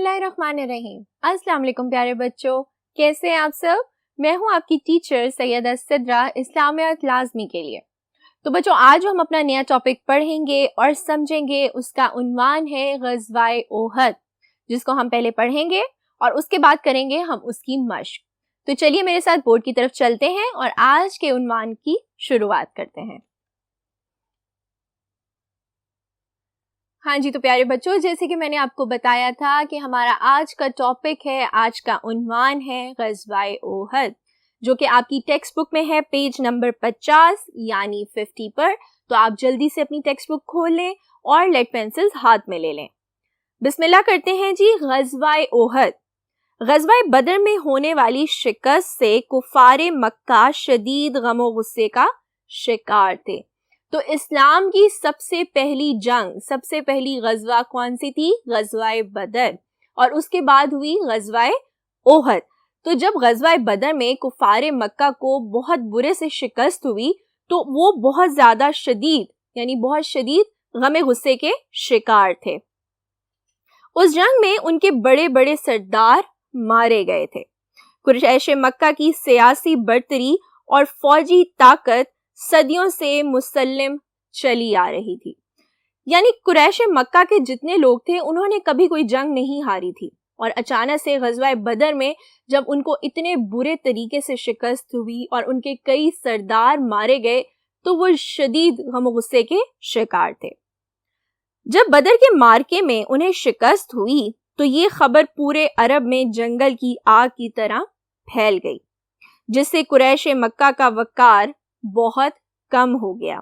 اللہ الرحمن الرحیم۔ السلام علیکم پیارے بچوں، کیسے ہیں آپ سب؟ میں ہوں آپ کی ٹیچر سیدہ صدرہ اسلامیات لازمی کے لیے۔ تو بچوں آج ہم اپنا نیا ٹاپک پڑھیں گے اور سمجھیں گے، اس کا عنوان ہے غزوہ احد، جس کو ہم پہلے پڑھیں گے اور اس کے بعد کریں گے ہم اس کی مشق۔ تو چلیے میرے ساتھ بورڈ کی طرف چلتے ہیں اور آج کے عنوان کی شروعات کرتے ہیں۔ ہاں جی، تو پیارے بچوں جیسے کہ میں نے آپ کو بتایا تھا کہ ہمارا آج کا ٹاپک ہے، آج کا عنوان ہے غزوہ احد، جو کہ آپ کی ٹیکسٹ بک میں ہے پیج نمبر 50 یعنی 50 پر۔ تو آپ جلدی سے اپنی ٹیکسٹ بک کھول لیں اور لیڈ پینسلز ہاتھ میں لے لیں۔ بسم اللہ کرتے ہیں جی۔ غزوہ احد، غزوہ بدر میں ہونے والی شکست سے کفار مکہ شدید غم و غصے کا شکار تھے۔ تو اسلام کی سب سے پہلی جنگ، سب سے پہلی غزوہ کون سی تھی؟ غزوہ بدر، اور اس کے بعد ہوئی غزوہ احد۔ تو جب غزوہ بدر میں کفار مکہ کو بہت برے سے شکست ہوئی تو وہ بہت زیادہ شدید یعنی بہت شدید غم غصے کے شکار تھے۔ اس جنگ میں ان کے بڑے بڑے سردار مارے گئے تھے۔ قریش مکہ کی سیاسی برتری اور فوجی طاقت صدیوں سے مسلم چلی آ رہی تھی، یعنی قریش مکہ کے جتنے لوگ تھے انہوں نے کبھی کوئی جنگ نہیں ہاری تھی، اور اچانک سے غزوہ بدر میں جب ان کو اتنے برے طریقے سے شکست ہوئی اور ان کے کئی سردار مارے گئے تو وہ شدید غم و غصے کے شکار تھے۔ جب بدر کے معرکے میں انہیں شکست ہوئی تو یہ خبر پورے عرب میں جنگل کی آگ کی طرح پھیل گئی، جس سے قریش مکہ کا وقار بہت کم ہو گیا۔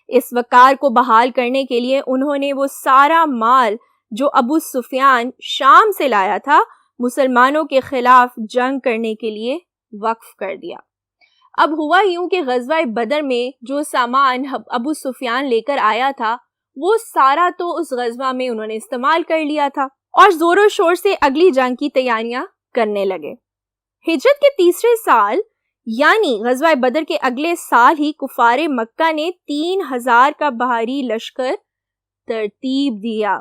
اس وقار کو بحال کرنے کے لیے انہوں نے وہ سارا مال جو ابو سفیان شام سے لایا تھا مسلمانوں کے خلاف جنگ کرنے کے لیے وقف کر دیا۔ اب ہوا یوں کہ غزوہ بدر میں جو سامان ابو سفیان لے کر آیا تھا وہ سارا تو اس غزوہ میں انہوں نے استعمال کر لیا تھا اور زور و شور سے اگلی جنگ کی تیاریاں کرنے لگے۔ ہجرت کے تیسرے سال یعنی غزوہ بدر کے اگلے سال ہی کفار مکہ نے 3000 کا بھاری لشکر ترتیب دیا،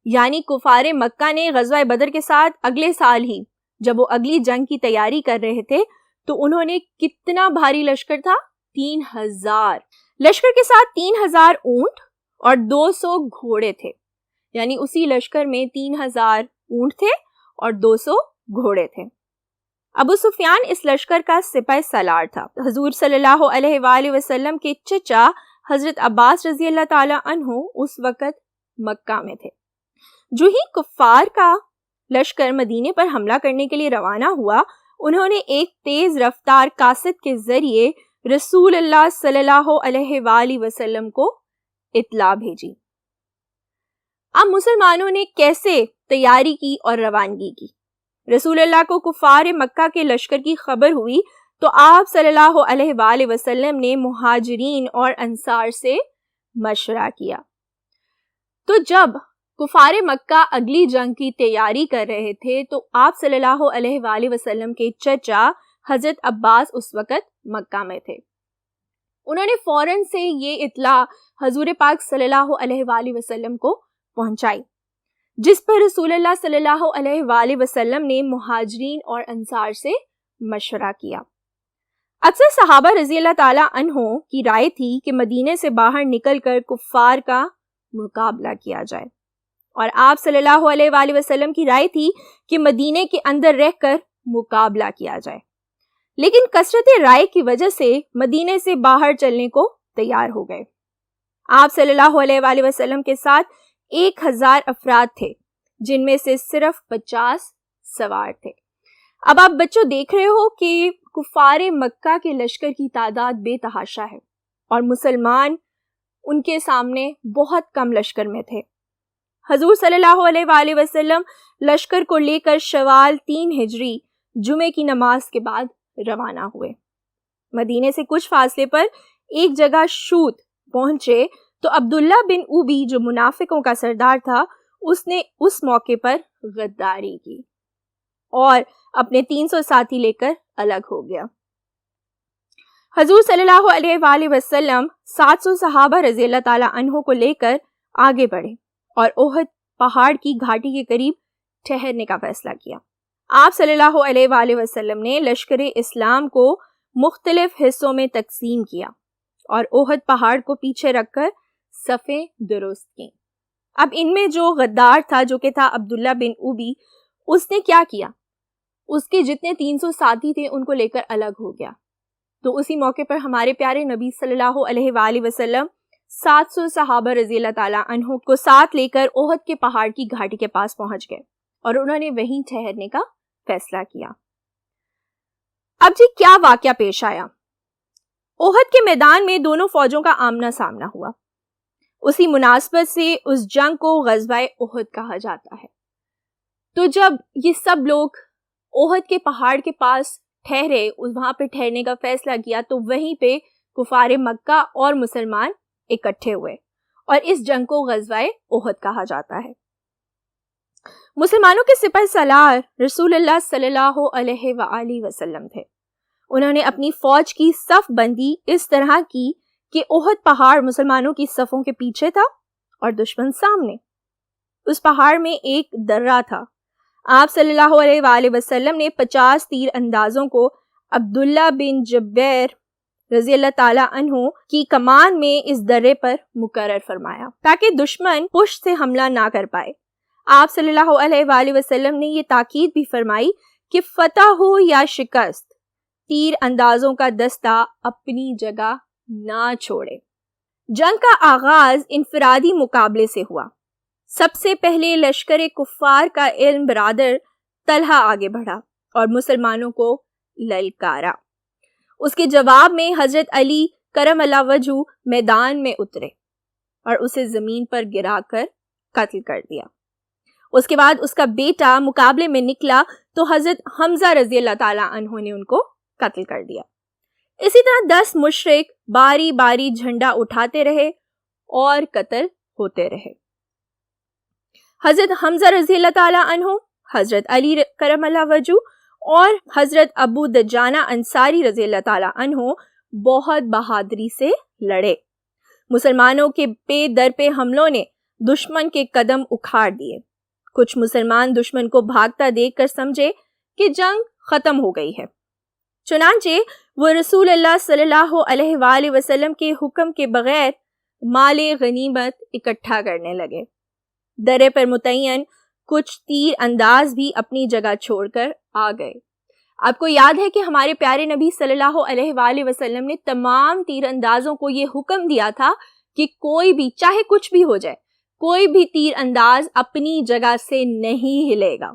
یعنی کفار مکہ نے غزوہ بدر کے ساتھ اگلے سال ہی جب وہ اگلی جنگ کی تیاری کر رہے تھے تو انہوں نے کتنا بھاری لشکر تھا؟ 3000 لشکر کے ساتھ 3000 اونٹ اور 200 گھوڑے تھے، یعنی اسی لشکر میں 3000 اونٹ تھے اور 200 گھوڑے تھے۔ ابو سفیان اس لشکر کا سپہ سالار تھا۔ حضور صلی اللہ علیہ وآلہ وسلم کے چچا حضرت عباس رضی اللہ تعالی عنہ اس وقت مکہ میں تھے۔ جو ہی کفار کا لشکر مدینے پر حملہ کرنے کے لیے روانہ ہوا، انہوں نے ایک تیز رفتار قاصد کے ذریعے رسول اللہ صلی اللہ علیہ وآلہ وسلم کو اطلاع بھیجی۔ اب مسلمانوں نے کیسے تیاری کی اور روانگی کی؟ رسول اللہ کو کفار مکہ کے لشکر کی خبر ہوئی تو آپ صلی اللہ علیہ وآلہ وسلم نے مہاجرین اور انصار سے مشورہ کیا۔ تو جب کفار مکہ اگلی جنگ کی تیاری کر رہے تھے تو آپ صلی اللہ علیہ وآلہ وسلم کے چچا حضرت عباس اس وقت مکہ میں تھے۔ انہوں نے فوراً سے یہ اطلاع حضور پاک صلی اللہ علیہ وآلہ وسلم کو پہنچائی، جس پر رسول اللہ صلی اللہ علیہ وآلہ وسلم نے مہاجرین اور انصار سے مشورہ کیا۔ اکثر صحابہ رضی اللہ تعالیٰ عنہ کی رائے تھی کہ مدینے سے باہر نکل کر کفار کا مقابلہ کیا جائے، اور آپ صلی اللہ علیہ وآلہ وسلم کی رائے تھی کہ مدینے کے اندر رہ کر مقابلہ کیا جائے، لیکن کثرت رائے کی وجہ سے مدینے سے باہر چلنے کو تیار ہو گئے۔ آپ صلی اللہ علیہ وآلہ وسلم کے ساتھ 1000 افراد تھے، جن میں سے صرف 50 سوار تھے۔ اب آپ بچوں دیکھ رہے ہو کہ کفار مکہ کے لشکر کی تعداد بے تحاشا ہے اور مسلمان ان کے سامنے بہت کم لشکر میں تھے۔ حضور صلی اللہ علیہ وآلہ وسلم لشکر کو لے کر شوال 3 ہجری جمعے کی نماز کے بعد روانہ ہوئے۔ مدینے سے کچھ فاصلے پر ایک جگہ شوت پہنچے تو عبداللہ بن اوبی جو منافقوں کا سردار تھا اس نے اس موقع پر غداری کی اور اپنے 300 ساتھی لے کر الگ ہو گیا۔ حضور صلی اللہ علیہ وآلہ وسلم 700 صحابہ رضی اللہ تعالیٰ عنہ کو لے کر آگے بڑھے اور احد پہاڑ کی گھاٹی کے قریب ٹھہرنے کا فیصلہ کیا۔ آپ صلی اللہ علیہ وآلہ وسلم نے لشکر اسلام کو مختلف حصوں میں تقسیم کیا اور احد پہاڑ کو پیچھے رکھ کر صفیں درست کیں۔ اب ان میں جو غدار تھا، جو کہ تھا عبداللہ بن ابی، اس نے کیا کیا؟ اس کے جتنے 300 ساتھی تھے ان کو لے کر الگ ہو گیا۔ تو اسی موقع پر ہمارے پیارے نبی صلی اللہ علیہ وآلہ وسلم 700 صحابہ رضی اللہ تعالیٰ عنہ کو ساتھ لے کر احد کے پہاڑ کی گھاٹی کے پاس پہنچ گئے اور انہوں نے وہیں ٹھہرنے کا فیصلہ کیا۔ اب جی کیا واقعہ پیش آیا؟ احد کے میدان میں دونوں فوجوں کا آمنا سامنا ہوا۔ اسی مناسبت سے اس جنگ کو غزوہ احد کہا جاتا ہے۔ تو جب یہ سب لوگ احد کے پہاڑ کے پاس ٹھہرے، وہاں پہ ٹھہرنے کا فیصلہ کیا، تو وہیں پہ کفار مکہ اور مسلمان اکٹھے ہوئے اور اس جنگ کو غزوہ احد کہا جاتا ہے۔ مسلمانوں کے سپہ سالار رسول اللہ صلی اللہ علیہ وآلہ وسلم تھے۔ انہوں نے اپنی فوج کی صف بندی اس طرح کی کہ احد پہاڑ مسلمانوں کی صفوں کے پیچھے تھا اور دشمن سامنے۔ اس پہاڑ میں ایک درہ تھا۔ آپ صلی اللہ علیہ وآلہ وسلم نے 50 تیر اندازوں کو عبداللہ بن جبیر رضی اللہ تعالیٰ عنہ کی کمان میں اس درے پر مقرر فرمایا تاکہ دشمن پشت سے حملہ نہ کر پائے۔ آپ صلی اللہ علیہ وآلہ وسلم نے یہ تاکید بھی فرمائی کہ فتح ہو یا شکست، تیر اندازوں کا دستہ اپنی جگہ نہ چھوڑے۔ جنگ کا آغاز انفرادی مقابلے سے ہوا۔ سب سے پہلے لشکر کفار کا علم برادر طلحہ آگے بڑھا اور مسلمانوں کو للکارا۔ اس کے جواب میں حضرت علی کرم اللہ وجہ میدان میں اترے اور اسے زمین پر گرا کر قتل کر دیا۔ اس کے بعد اس کا بیٹا مقابلے میں نکلا تو حضرت حمزہ رضی اللہ تعالیٰ عنہ نے ان کو قتل کر دیا۔ اسی طرح 10 مشرک باری باری جھنڈا اٹھاتے رہے اور قتل ہوتے رہے۔ حضرت حمزہ رضی اللہ تعالیٰ عنہ، حضرت علی کرم اللہ وجہ اور حضرت ابو دجانہ انصاری رضی اللہ تعالیٰ عنہ بہت بہادری سے لڑے۔ مسلمانوں کے پے در پہ حملوں نے دشمن کے قدم اکھاڑ دیے۔ کچھ مسلمان دشمن کو بھاگتا دیکھ کر سمجھے کہ جنگ ختم ہو گئی ہے، چنانچہ وہ رسول اللہ صلی اللہ علیہ وآلہ وسلم کے حکم کے بغیر مال غنیمت اکٹھا کرنے لگے۔ درے پر متعین کچھ تیر انداز بھی اپنی جگہ چھوڑ کر آ گئے۔ آپ کو یاد ہے کہ ہمارے پیارے نبی صلی اللہ علیہ وآلہ وسلم نے تمام تیر اندازوں کو یہ حکم دیا تھا کہ کوئی بھی، چاہے کچھ بھی ہو جائے، کوئی بھی تیر انداز اپنی جگہ سے نہیں ہلے گا۔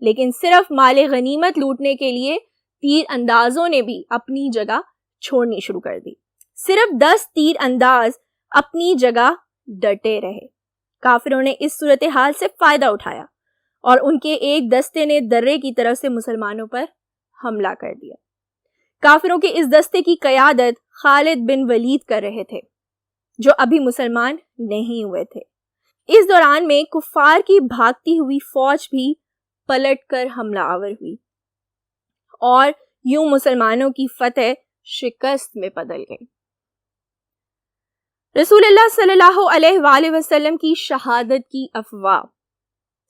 لیکن صرف مال غنیمت لوٹنے کے لیے تیر اندازوں نے بھی اپنی جگہ چھوڑنی شروع کر دی۔ صرف 10 تیر انداز اپنی جگہ ڈٹے رہے۔ کافروں نے اس صورتحال سے فائدہ اٹھایا اور ان کے ایک دستے نے درے کی طرف سے مسلمانوں پر حملہ کر دیا۔ کافروں کے اس دستے کی قیادت خالد بن ولید کر رہے تھے، جو ابھی مسلمان نہیں ہوئے تھے۔ اس دوران میں کفار کی بھاگتی ہوئی فوج بھی پلٹ کر حملہ آور ہوئی اور یوں مسلمانوں کی فتح شکست میں بدل گئی۔ رسول اللہ صلی اللہ علیہ وآلہ وسلم کی شہادت کی افواہ۔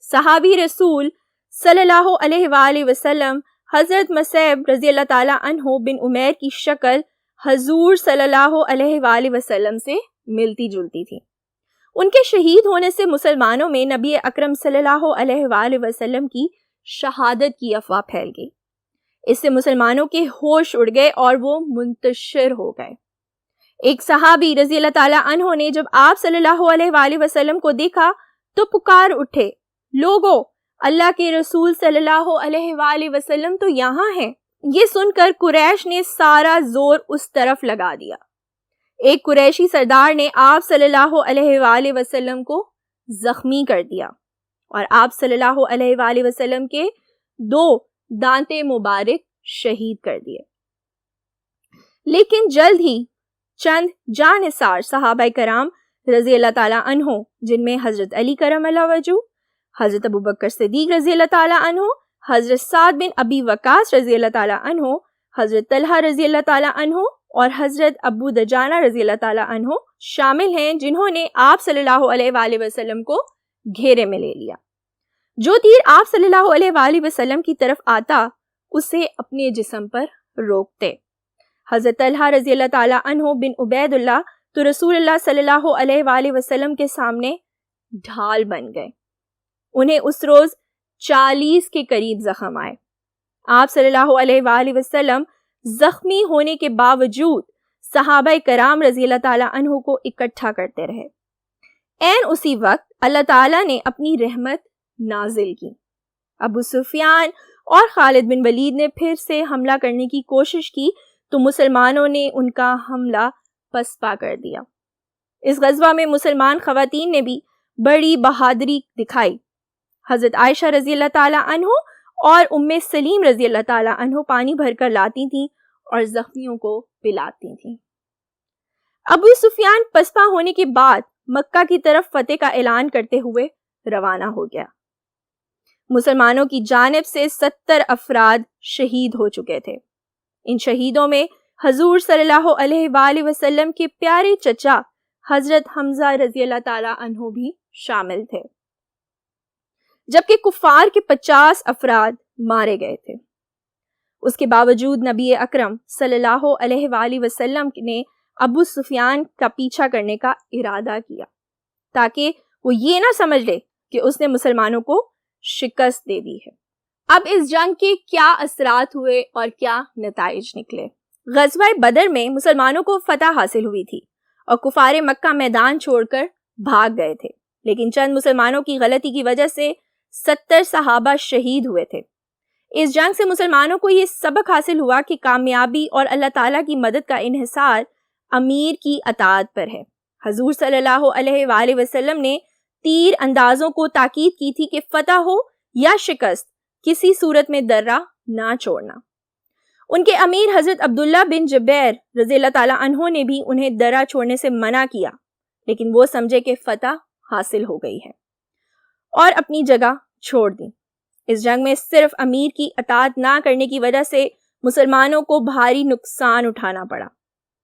صحابی رسول صلی اللہ علیہ وآلہ وسلم حضرت مصعب رضی اللہ تعالیٰ عنہ بن عمیر کی شکل حضور صلی اللہ علیہ وآلہ وسلم سے ملتی جلتی تھی۔ ان کے شہید ہونے سے مسلمانوں میں نبی اکرم صلی اللہ علیہ وآلہ وسلم کی شہادت کی افواہ پھیل گئی۔ اس سے مسلمانوں کے ہوش اڑ گئے اور وہ منتشر ہو گئے۔ ایک صحابی رضی اللہ تعالیٰ عنہ نے جب آپ صلی اللہ علیہ وآلہ وسلم کو دیکھا تو پکار اٹھے، لوگو، اللہ کے رسول صلی اللہ علیہ وآلہ وسلم تو یہاں ہیں۔ یہ سن کر قریش نے سارا زور اس طرف لگا دیا۔ ایک قریشی سردار نے آپ صلی اللہ علیہ وآلہ وسلم کو زخمی کر دیا اور آپ صلی اللہ علیہ وآلہ وسلم کے 2 دانتے مبارک شہید کر دیے۔ لیکن جلد ہی چند جانثار صحابہ کرام رضی اللہ تعالیٰ عنہ، جن میں حضرت علی کرم اللہ وجہ، حضرت ابوبکر صدیق رضی اللہ تعالیٰ عنہ، حضرت سعد بن ابی وقاص رضی اللہ تعالیٰ عنہ، حضرت طلحہ رضی اللہ تعالیٰ عنہ اور حضرت ابو دجانہ رضی اللہ تعالیٰ عنہ شامل ہیں، جنہوں نے آپ صلی اللہ علیہ وآلہ وسلم کو گھیرے میں لے لیا۔ جو تیر آپ صلی اللہ علیہ وآلہ وسلم کی طرف آتا اسے اپنے جسم پر روکتے۔ حضرت طلحہ رضی اللہ تعالیٰ عنہ بن عبید اللہ تو رسول اللہ صلی اللہ علیہ وآلہ وسلم کے سامنے ڈھال بن گئے۔ انہیں اس روز 40 کے قریب زخم آئے۔ آپ صلی اللہ علیہ وآلہ وسلم زخمی ہونے کے باوجود صحابہ کرام رضی اللہ تعالیٰ عنہ کو اکٹھا کرتے رہے۔ عین اسی وقت اللہ تعالیٰ نے اپنی رحمت نازل کی۔ ابو سفیان اور خالد بن ولید نے پھر سے حملہ کرنے کی کوشش کی تو مسلمانوں نے ان کا حملہ پسپا کر دیا۔ اس غزوہ میں مسلمان خواتین نے بھی بڑی بہادری دکھائی۔ حضرت عائشہ رضی اللہ تعالیٰ عنہ اور ام سلیم رضی اللہ تعالیٰ عنہ پانی بھر کر لاتی تھیں اور زخمیوں کو پلاتی تھیں۔ ابو سفیان پسپا ہونے کے بعد مکہ کی طرف فتح کا اعلان کرتے ہوئے روانہ ہو گیا۔ مسلمانوں کی جانب سے 70 افراد شہید ہو چکے تھے۔ ان شہیدوں میں حضور صلی اللہ علیہ وآلہ وسلم کے پیارے چچا حضرت حمزہ رضی اللہ تعالیٰ عنہ بھی شامل تھے، جبکہ کفار کے 50 افراد مارے گئے تھے۔ اس کے باوجود نبی اکرم صلی اللہ علیہ وآلہ وسلم نے ابو سفیان کا پیچھا کرنے کا ارادہ کیا تاکہ وہ یہ نہ سمجھ لے کہ اس نے مسلمانوں کو شکست دے دی ہے۔ اب اس جنگ کے کیا اثرات ہوئے اور کیا نتائج نکلے؟ غزوہ بدر میں مسلمانوں کو فتح حاصل ہوئی تھی اور کفار مکہ میدان چھوڑ کر بھاگ گئے تھے، لیکن چند مسلمانوں کی غلطی کی وجہ سے 70 صحابہ شہید ہوئے تھے۔ اس جنگ سے مسلمانوں کو یہ سبق حاصل ہوا کہ کامیابی اور اللہ تعالیٰ کی مدد کا انحصار امیر کی اطاعت پر ہے۔ حضور صلی اللہ علیہ وآلہ وسلم نے تیر اندازوں کو تاکید کی تھی کہ فتح ہو یا شکست کسی صورت میں درہ نہ چھوڑنا۔ ان کے امیر حضرت عبداللہ بن جبیر رضی اللہ تعالیٰ عنہ نے بھی انہیں درہ چھوڑنے سے منع کیا، لیکن وہ سمجھے کہ فتح حاصل ہو گئی ہے اور اپنی جگہ چھوڑ دی۔ اس جنگ میں صرف امیر کی اطاعت نہ کرنے کی وجہ سے مسلمانوں کو بھاری نقصان اٹھانا پڑا۔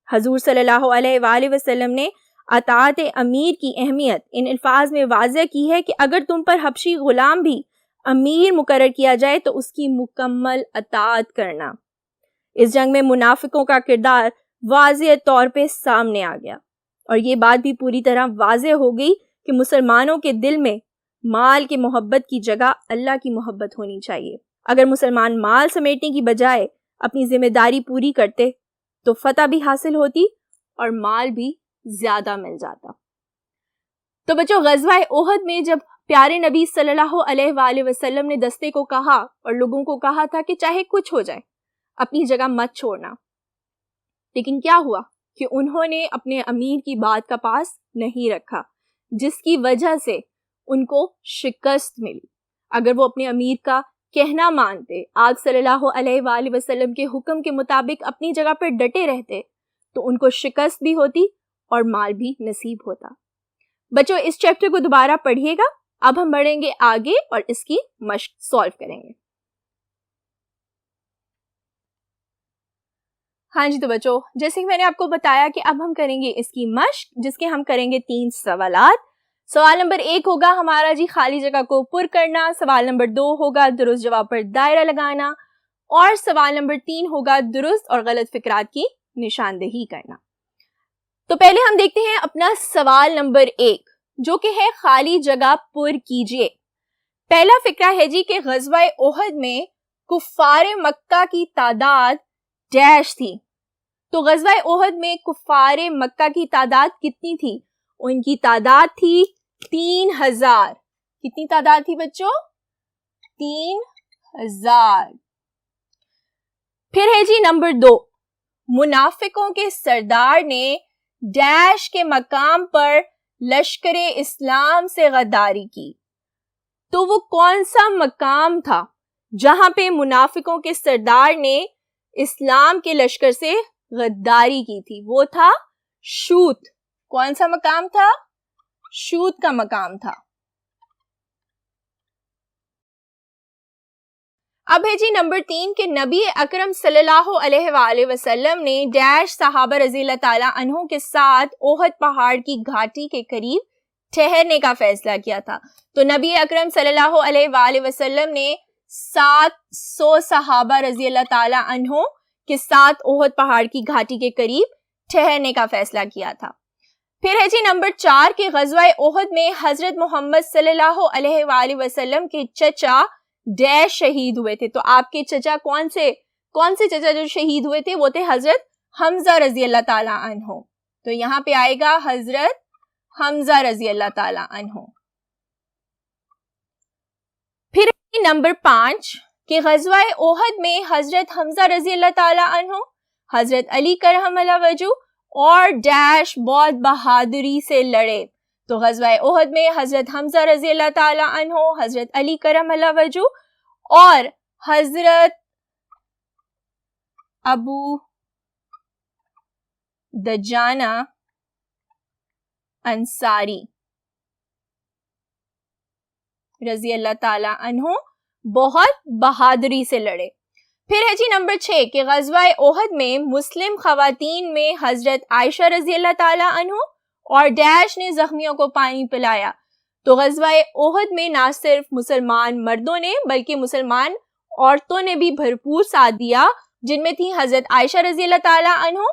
حضور صلی اللہ علیہ وآلہ وسلم نے اطاعت امیر کی اہمیت ان الفاظ میں واضح کی ہے کہ اگر تم پر حبشی غلام بھی امیر مقرر کیا جائے تو اس کی مکمل اطاعت کرنا۔ اس جنگ میں منافقوں کا کردار واضح طور پہ سامنے آ گیا اور یہ بات بھی پوری طرح واضح ہو گئی کہ مسلمانوں کے دل میں مال کی محبت کی جگہ اللہ کی محبت ہونی چاہیے۔ اگر مسلمان مال سمیٹنے کی بجائے اپنی ذمہ داری پوری کرتے تو فتح بھی حاصل ہوتی اور مال بھی زیادہ مل جاتا۔ تو بچوں، غزوہ احد میں جب پیارے نبی صلی اللہ علیہ وآلہ وسلم نے دستے کو کہا اور لوگوں کو کہا تھا کہ چاہے کچھ ہو جائے اپنی جگہ مت چھوڑنا، لیکن کیا ہوا کہ انہوں نے اپنے امیر کی بات کا پاس نہیں رکھا، جس کی وجہ سے ان کو شکست ملی۔ اگر وہ اپنے امیر کا کہنا مانتے، آپ صلی اللہ علیہ وآلہ وسلم کے حکم کے مطابق اپنی جگہ پر ڈٹے رہتے تو ان کو شکست بھی ہوتی اور مال بھی نصیب ہوتا۔ بچوں، اس چیپٹر کو دوبارہ پڑھیے گا۔ اب ہم بڑھیں گے آگے اور اس کی مشق سالو کریں گے۔ ہاں جی، تو بچوں، جیسے کہ میں نے آپ کو بتایا کہ اب ہم کریں گے اس کی مشق، جس کے ہم کریں گے 3 سوالات۔ سوال نمبر 1 ہوگا ہمارا جی خالی جگہ کو پر کرنا، سوال نمبر 2 ہوگا درست جواب پر دائرہ لگانا، اور سوال نمبر 3 ہوگا درست اور غلط فقرات کی نشاندہی کرنا۔ تو پہلے ہم دیکھتے ہیں اپنا سوال نمبر 1، جو کہ ہے خالی جگہ پر کیجئے۔ پہلا فقرہ ہے جی کہ غزوہ احد میں کفار مکہ کی تعداد ڈیش تھی۔ تو غزوہ احد میں کفار مکہ کی تعداد کتنی تھی؟ ان کی تعداد تھی 3000۔ کتنی تعداد تھی بچوں؟ 3000۔ پھر ہے جی نمبر 2، منافقوں کے سردار نے ڈیش کے مقام پر لشکر اسلام سے غداری کی۔ تو وہ کون سا مقام تھا جہاں پہ منافقوں کے سردار نے اسلام کے لشکر سے غداری کی تھی؟ وہ تھا شوت۔ کون سا مقام تھا؟ شوت کا مقام تھا۔ اب ہے جی نمبر 3 کہ نبی اکرم صلی اللہ علیہ وآلہ وسلم نے ڈیش صحابہ رضی اللہ تعالیٰ عنہ کے ساتھ احد پہاڑ کی گھاٹی کے قریب ٹھہرنے کا فیصلہ کیا تھا. تو نبی اکرم صلی اللہ علیہ وآلہ وسلم نے 700 صحابہ رضی اللہ تعالی عنہ کے ساتھ احد پہاڑ کی گھاٹی کے قریب ٹھہرنے کا فیصلہ کیا تھا. پھر ہے جی نمبر 4 کہ غزوہ احد میں حضرت محمد صلی اللہ علیہ وآلہ وسلم کے چچا ڈیش شہید ہوئے تھے. تو آپ کے چچا کون سے چچا جو شہید ہوئے تھے؟ وہ تھے حضرت حمزہ رضی اللہ تعالی عنہ. تو یہاں پہ آئے گا حضرت حمزہ رضی اللہ تعالی عنہ. پھر نمبر 5 کہ غزوہ احد میں حضرت حمزہ رضی اللہ تعالی عنہ، حضرت علی کرم اللہ وجہ اور ڈیش بہت بہادری سے لڑے. تو غزوہ احد میں حضرت حمزہ رضی اللہ تعالی عنہ، حضرت علی کرم اللہ وجہ اور حضرت ابو دجانہ انصاری رضی اللہ تعالی عنہ بہت بہادری سے لڑے. پھر ہے جی نمبر 6 کہ غزوہ احد میں مسلم خواتین میں حضرت عائشہ رضی اللہ تعالی عنہ اور ڈیش نے زخمیوں کو پانی پلایا. تو غزوہ احد میں نہ صرف مسلمان مردوں نے بلکہ مسلمان عورتوں نے بھی بھرپور ساتھ دیا، جن میں تھی حضرت عائشہ رضی اللہ تعالی عنہ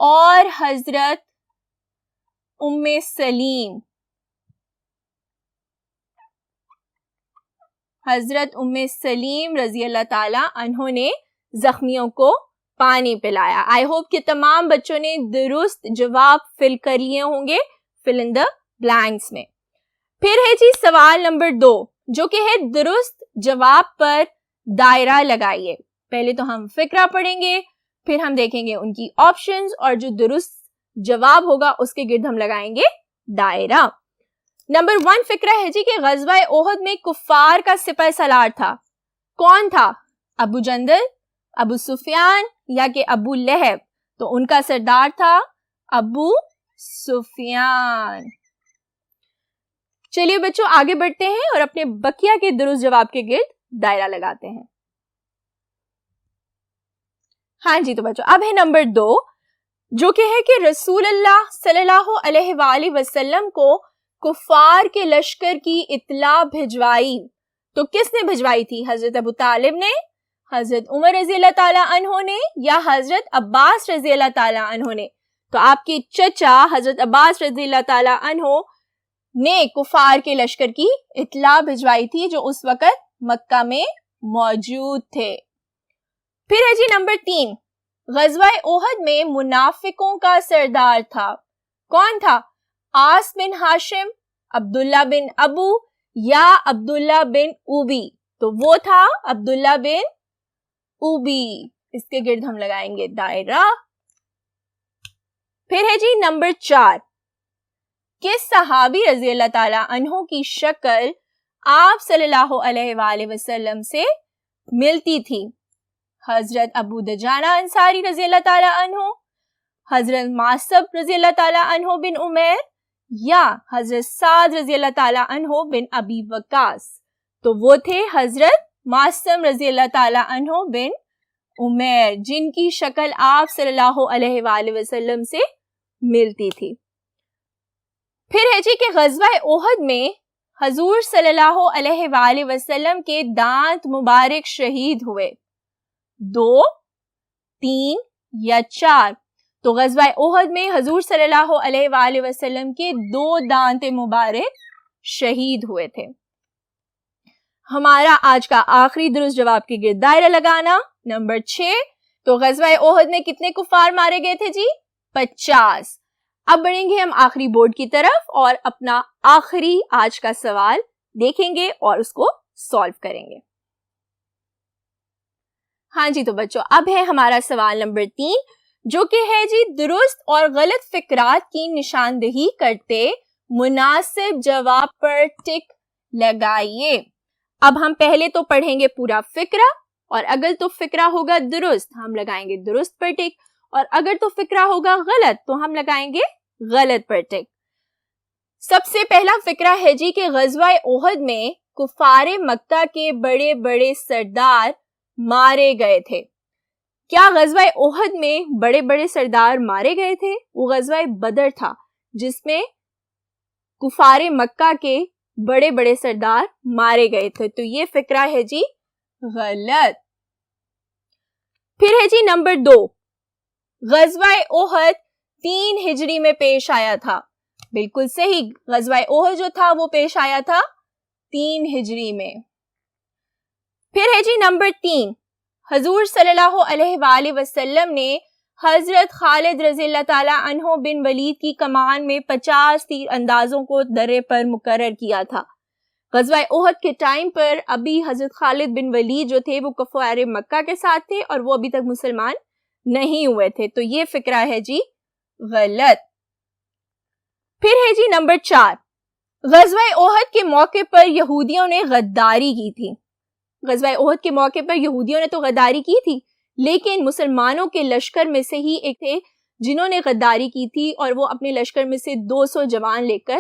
اور حضرت ام سلیم. حضرت ام سلیم رضی اللہ تعالی عنہ نے زخمیوں کو پانی پلایا. آئی ہوپ کہ تمام بچوں نے درست جواب فل کر لیے ہوں گے فل ان دا بلینکس میں. پھر ہے جی سوال نمبر 2 جو کہ ہے درست جواب پر دائرہ لگائیے. پہلے تو ہم فقرہ پڑھیں گے، پھر ہم دیکھیں گے ان کی آپشنز اور جو درست جواب ہوگا اس کے گرد ہم لگائیں گے دائرہ. نمبر 1 فقرہ ہے جی کہ غزوہ احد میں کفار کا سپہ سالار تھا. کون تھا؟ ابو جندل، ابو سفیان یا کہ ابو لہب؟ تو ان کا سردار تھا ابو سفیان. چلیے بچوں آگے بڑھتے ہیں اور اپنے بقیہ کے درست جواب کے گرد دائرہ لگاتے ہیں. ہاں جی تو بچوں اب ہے نمبر 2 جو کہ ہے کہ رسول اللہ صلی اللہ علیہ وآلہ وسلم کو کفار کے لشکر کی اطلاع بھجوائی. تو کس نے بھجوائی تھی؟ حضرت ابو طالب نے، حضرت عمر رضی اللہ تعالی عنہ نے یا حضرت عباس رضی اللہ تعالی عنہ نے؟ تو آپ کے چچا حضرت عباس رضی اللہ تعالی عنہ نے کفار کے لشکر کی اطلاع بھجوائی تھی جو اس وقت مکہ میں موجود تھے. پھر ہے جی نمبر 3 غزوہ احد میں منافقوں کا سردار تھا. کون تھا؟ عاص بن ہاشم، عبداللہ بن ابو یا عبداللہ بن اوبی؟ تو وہ تھا عبداللہ بن اوبی. اس کے گرد ہم لگائیں گے دائرہ. پھر ہے جی نمبر 4 کس صحابی رضی اللہ تعالی عنہ کی شکل آپ صلی اللہ علیہ وآلہ وسلم سے ملتی تھی؟ حضرت ابو دجانہ انصاری رضی اللہ تعالی عنہ، حضرت معصب رضی اللہ تعالی عنہ بن عمیر یا حضرت سعد رضی اللہ تعالی عنہ بن ابی وقاص؟ تو وہ تھے حضرت معصم رضی اللہ تعالی عنہ بن عمیر جن کی شکل آپ صلی اللہ علیہ وآلہ وسلم سے ملتی تھی. پھر ہے جی کہ غزوہ احد میں حضور صلی اللہ علیہ وآلہ وسلم کے دانت مبارک شہید ہوئے. 2، 3 یا 4؟ تو غزوہ احد میں حضور صلی اللہ علیہ وآلہ وسلم کے 2 دانت مبارک شہید ہوئے تھے. ہمارا آج کا آخری درست جواب کے گرد دائرہ لگانا نمبر 6. تو غزوہ احد میں کتنے کفار مارے گئے تھے جی؟ 50. اب بڑھیں گے ہم آخری بورڈ کی طرف اور اپنا آخری آج کا سوال دیکھیں گے اور اس کو سالو کریں گے. ہاں جی تو بچوں اب ہے ہمارا سوال نمبر 3 جو کہ ہے جی درست اور غلط فقرات کی نشاندہی کرتے مناسب جواب پر ٹک لگائیے. اب ہم پہلے تو پڑھیں گے پورا فقرہ اور اگر تو فقرہ ہوگا درست ہم لگائیں گے درست پر ٹک اور اگر تو فقرہ ہوگا غلط تو ہم لگائیں گے غلط پر ٹک. سب سے پہلا فقرہ ہے جی کہ غزوہ احد میں کفار مکہ کے بڑے بڑے سردار مارے گئے تھے. کیا غزوہ احد میں بڑے بڑے سردار مارے گئے تھے؟ وہ غزوہ بدر تھا جس میں کفار مکہ کے بڑے بڑے سردار مارے گئے تھے. تو یہ فقرہ ہے جی غلط. پھر ہے جی نمبر 2, غزوہ احد 3 ہجری میں پیش آیا تھا. بالکل صحیح, غزوہ احد جو تھا وہ پیش آیا تھا 3 ہجری میں. پھر ہے جی نمبر 3, حضور صلی اللہ علیہ وآلہ وسلم نے حضرت خالد رضی اللہ تعالیٰ عنہ بن ولید کی کمان میں 50 تیر اندازوں کو درے پر مقرر کیا تھا. غزوہ احد کے ٹائم پر ابھی حضرت خالد بن ولید جو تھے وہ کفار مکہ کے ساتھ تھے اور وہ ابھی تک مسلمان نہیں ہوئے تھے. تو یہ فقرہ ہے جی غلط. پھر ہے جی نمبر 4, غزوہ احد کے موقع پر یہودیوں نے غداری کی تھی. غزوہ احد کے موقع پر یہودیوں نے تو غداری کی تھی, لیکن مسلمانوں کے لشکر میں سے ہی ایک تھے جنہوں نے غداری کی تھی اور وہ اپنے لشکر میں سے 200 جوان لے کر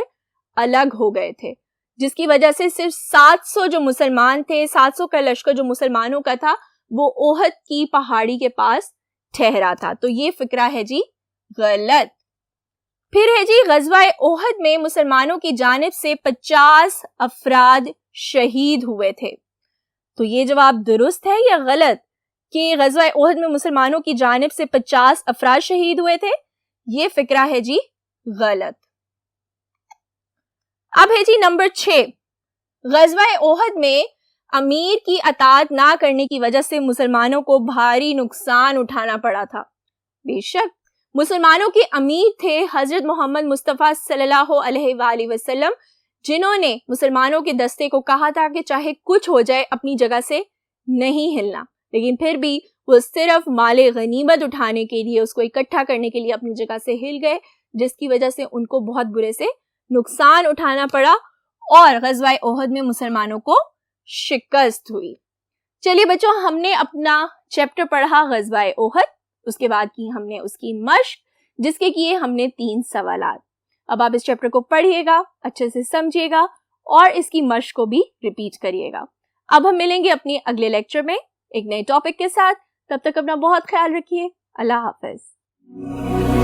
الگ ہو گئے تھے, جس کی وجہ سے صرف 700 جو مسلمان تھے, 700 کا لشکر جو مسلمانوں کا تھا وہ احد کی پہاڑی کے پاس ٹھہرا تھا. تو یہ فقرہ ہے جی غلط. پھر ہے جی غزوہ احد میں مسلمانوں کی جانب سے 50 افراد شہید ہوئے تھے. تو یہ جواب درست ہے یا غلط کہ غزوہ احد میں مسلمانوں کی جانب سے 50 افراد شہید ہوئے تھے؟ یہ فقرہ ہے جی غلط. اب ہے جی نمبر 6, غزوہ احد میں امیر کی اطاعت نہ کرنے کی وجہ سے مسلمانوں کو بھاری نقصان اٹھانا پڑا تھا. بے شک مسلمانوں کے امیر تھے حضرت محمد مصطفیٰ صلی اللہ علیہ وآلہ وسلم, جنہوں نے مسلمانوں کے دستے کو کہا تھا کہ چاہے کچھ ہو جائے اپنی جگہ سے نہیں ہلنا, لیکن پھر بھی وہ صرف مال غنیمت اٹھانے کے لیے, اس کو اکٹھا کرنے کے لیے اپنی جگہ سے ہل گئے, جس کی وجہ سے ان کو بہت برے سے نقصان اٹھانا پڑا اور غزوہ احد میں مسلمانوں کو شکست ہوئی. چلیے بچوں, ہم نے اپنا چیپٹر پڑھا غزوہ احد, اس کے بعد کی ہم نے اس کی مشق, جس کے کیے ہم نے 3 سوالات. اب آپ اس چیپٹر کو پڑھیے گا, اچھے سے سمجھیے گا اور اس کی مشق کو بھی ریپیٹ کریے گا. اب ہم ملیں گے اپنے اگلے لیکچر میں ایک نئے ٹاپک کے ساتھ. تب تک اپنا بہت خیال رکھیے. اللہ حافظ.